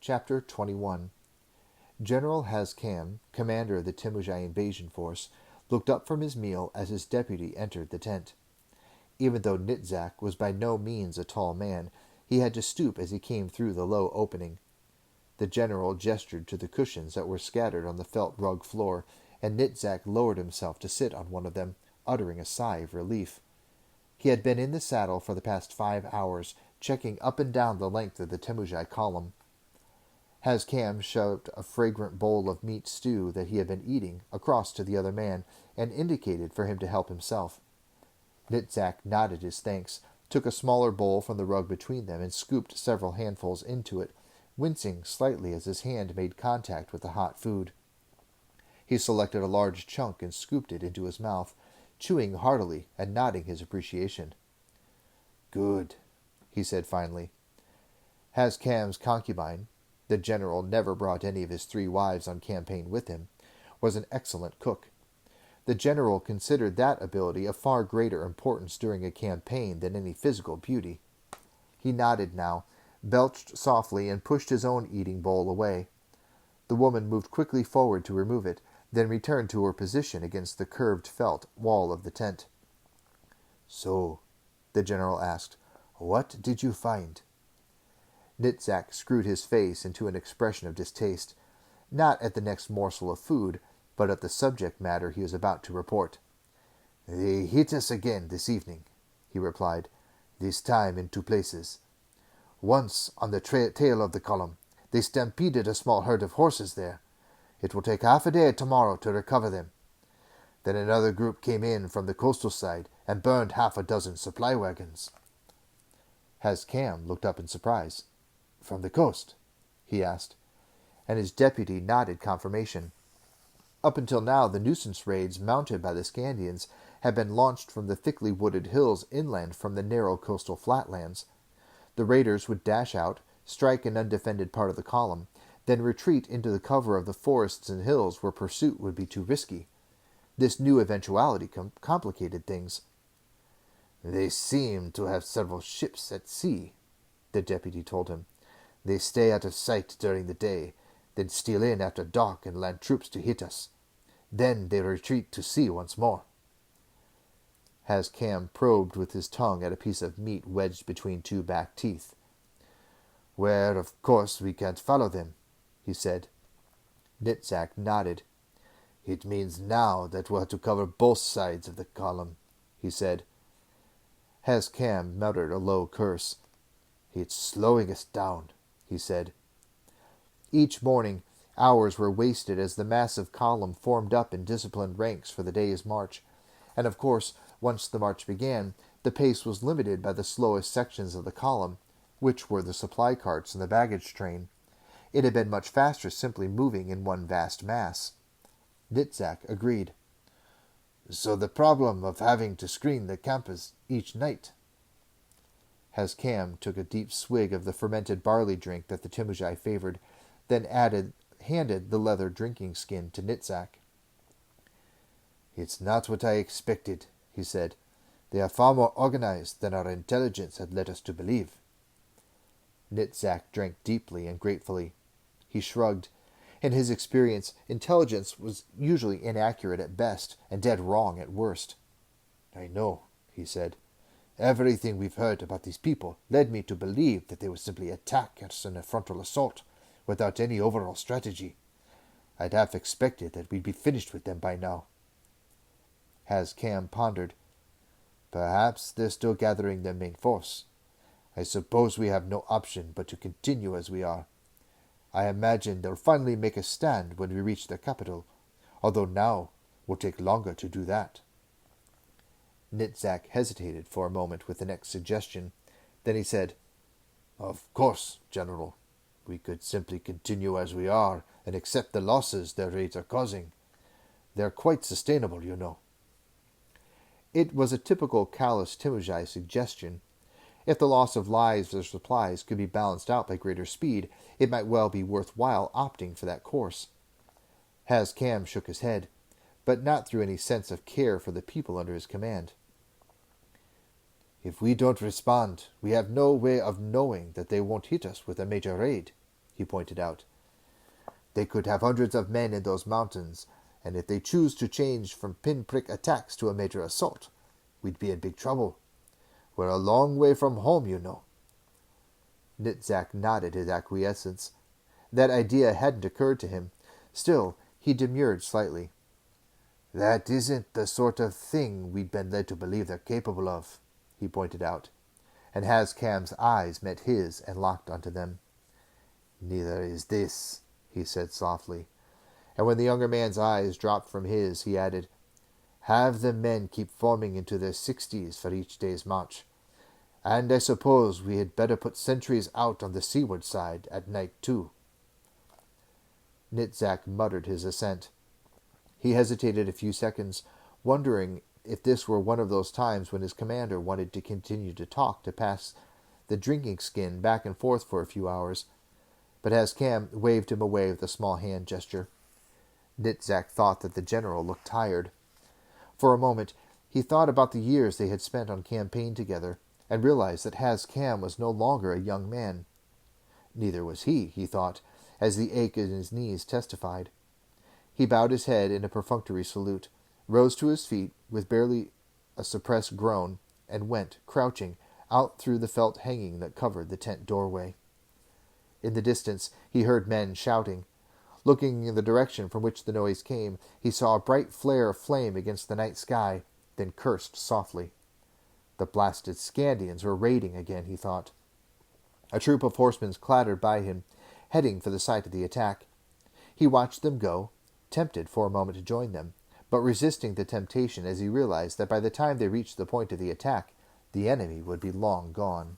Chapter 21. General Hazcam, commander of the Timujai invasion force, looked up from his meal as his deputy entered the tent. Even though Nitzak was by no means a tall man, he had to stoop as he came through the low opening. The general gestured to the cushions that were scattered on the felt rug floor, and Nitzak lowered himself to sit on one of them, uttering a sigh of relief. He had been in the saddle for the past 5 hours, checking up and down the length of the Timujai column. Hazcam shoved a fragrant bowl of meat stew that he had been eating across to the other man, and indicated for him to help himself. Nitzak nodded his thanks, took a smaller bowl from the rug between them, and scooped several handfuls into it, wincing slightly as his hand made contact with the hot food. He selected a large chunk and scooped it into his mouth, chewing heartily and nodding his appreciation. "Good," he said finally. Hazcam's concubine, the general never brought any of his 3 wives on campaign with him, was an excellent cook. The general considered that ability of far greater importance during a campaign than any physical beauty. He nodded now, belched softly, and pushed his own eating bowl away. The woman moved quickly forward to remove it, then returned to her position against the curved felt wall of the tent. "So," the general asked, "what did you find?" Nitzak screwed his face into an expression of distaste, not at the next morsel of food, but at the subject matter he was about to report. "They hit us again this evening," he replied, "this time in 2 places. Once, on the tail of the column, they stampeded a small herd of horses there. It will take half a day tomorrow to recover them. Then another group came in from the coastal side and burned half a dozen supply wagons." Hazcam looked up in surprise. "From the coast?" he asked, and his deputy nodded confirmation. Up until now, the nuisance raids mounted by the Skandians had been launched from the thickly wooded hills inland from the narrow coastal flatlands. The raiders would dash out, strike an undefended part of the column, then retreat into the cover of the forests and hills where pursuit would be too risky. This new eventuality complicated things. "They seem to have several ships at sea," the deputy told him. "They stay out of sight during the day, then steal in after dark and land troops to hit us. Then they retreat to sea once more." Hazcam probed with his tongue at a piece of meat wedged between 2 back teeth. "Where, of course, we can't follow them," he said. Nitzak nodded. "It means now that we'll have to cover both sides of the column," he said. Hazcam muttered a low curse. "It's slowing us down," he said. Each morning, hours were wasted as the massive column formed up in disciplined ranks for the day's march, and of course, once the march began, the pace was limited by the slowest sections of the column, which were the supply carts and the baggage train. It had been much faster simply moving in one vast mass. Nitzak agreed. "So the problem of having to screen the campus each night." Hazcam took a deep swig of the fermented barley drink that the Timujai favored, then handed the leather drinking skin to Nitzak. "It's not what I expected," he said. "They are far more organized than our intelligence had led us to believe." Nitzak drank deeply and gratefully. He shrugged. In his experience, intelligence was usually inaccurate at best and dead wrong at worst. "I know," he said. "Everything we've heard about these people led me to believe that they would simply attack us in a frontal assault, without any overall strategy. I'd half expected that we'd be finished with them by now." Hazcam pondered. "Perhaps they're still gathering their main force. I suppose we have no option but to continue as we are. I imagine they'll finally make a stand when we reach the capital, although now will take longer to do that." Nitzak hesitated for a moment with the next suggestion. Then he said, "Of course, General. We could simply continue as we are and accept the losses their raids are causing. They're quite sustainable, you know." It was a typical callous Timujai suggestion. If the loss of lives or supplies could be balanced out by greater speed, it might well be worthwhile opting for that course. Hazcam shook his head, but not through any sense of care for the people under his command. "If we don't respond, we have no way of knowing that they won't hit us with a major raid," he pointed out. "They could have hundreds of men in those mountains, and if they choose to change from pinprick attacks to a major assault, we'd be in big trouble. We're a long way from home, you know." Nitzak nodded his acquiescence. That idea hadn't occurred to him. Still, he demurred slightly. "That isn't the sort of thing we'd been led to believe they're capable of," he pointed out, and Haskam's eyes met his and locked onto them. "Neither is this," he said softly, and when the younger man's eyes dropped from his, he added, "Have the men keep forming into their 60s for each day's march. And I suppose we had better put sentries out on the seaward side at night, too." Nitzak muttered his assent. He hesitated a few seconds, wondering if this were one of those times when his commander wanted to continue to talk to pass the drinking skin back and forth for a few hours, but Haskam waved him away with a small hand gesture. Nitzak thought that the general looked tired. For a moment, he thought about the years they had spent on campaign together, and realized that Haskam was no longer a young man. Neither was he thought, as the ache in his knees testified. He bowed his head in a perfunctory salute, rose to his feet with barely a suppressed groan, and went, crouching, out through the felt hanging that covered the tent doorway. In the distance he heard men shouting. Looking in the direction from which the noise came, he saw a bright flare of flame against the night sky, then cursed softly. The blasted Skandians were raiding again, he thought. A troop of horsemen clattered by him, heading for the site of the attack. He watched them go, tempted for a moment to join them, but resisting the temptation as he realized that by the time they reached the point of the attack, the enemy would be long gone.